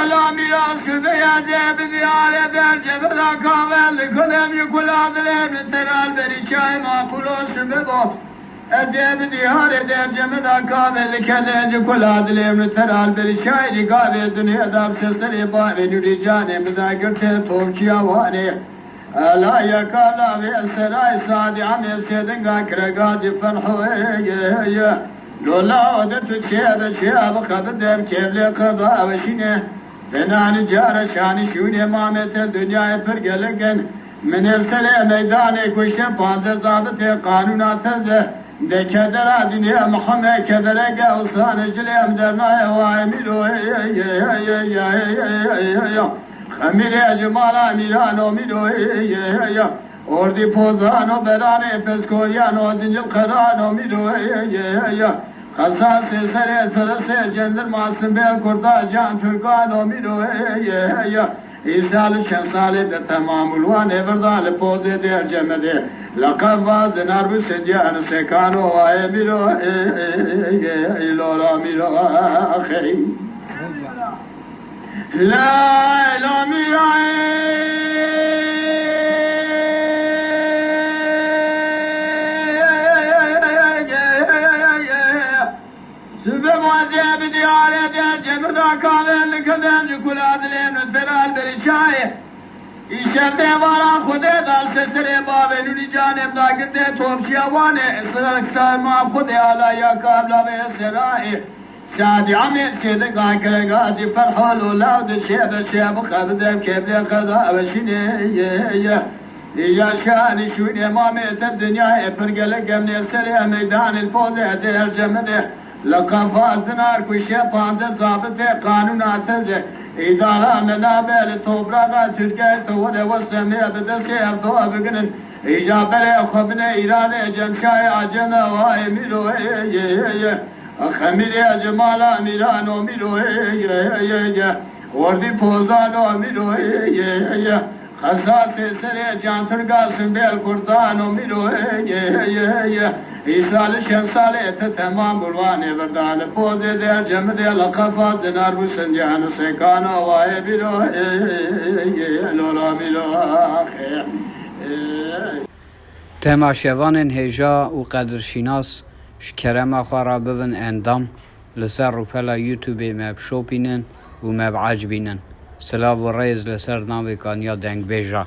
La miras kübeye cebi diyar eder cebeden kahvelli kılem yukul adilem teral beri şahi makulosu bebo cebi diyar eder cebeden kahvelli keder yukul adilem teral beri şahi kahve dünyada sesleri bari nüricane müdagirte topçuya vani la yakala ve seray sadi amel sedin gakre gazi ferhu Lola odet şebe kadı dev kevle kadı avşine Fenani cara şani şune mamete dünyaya pır gelegen Menesele meydane kuşe panze zabıte kanuna teze De kedera dünya Muhammed kedere ge usane cilem dernaya va emiru Khamire cemala mirano miru Ordi pozano berane peskoyano zincil karano miru Kasa sesere sarıse cendir masum bel kurda can Türkano miru İzal şensali de tamamul van evrdal poze der cemede Lakab vazın arbu sedyan sekano ay miru ilola miru ahiri La ilahe illallah Sübbe muazzebe diyar eder cemida kahvelli kademci kuladilem nütferal beri şahi İşemde vara kude dar sesere babe nüri canem dagirde topşiya vane Sığırık sarma kude ala yakabla ve serai Sadi amet sede gakre gazi ferhalu lavde şebe şebe kabdev keble kada veşine Yaşani şune mamete dünya epirgele gemler sere meydanil poze eder cemede Lakafazınar kuşe panze zabıte kanun ateze İdara menabeli toprağa Türkiye tuvre ve semiyede de sevdu abiginin İcabele khobne irade cemşay acene va emiru Khamire cemala mirano miru Ordi pozano miru Khasas sere cantırga sümbel kurtano miru İsal şensal ete tamam bulvane verdale poze der cemde lakafa zinar bu sencanı sekana vaye biro lola milo تماشاوان هجا و قدرشیناس شکرما خوارا بون اندام لسر روپلا یوتیوب مب شوپینن و مب عجبینن سلاو و ریز لسر ناوی کانیا دنگ بیجا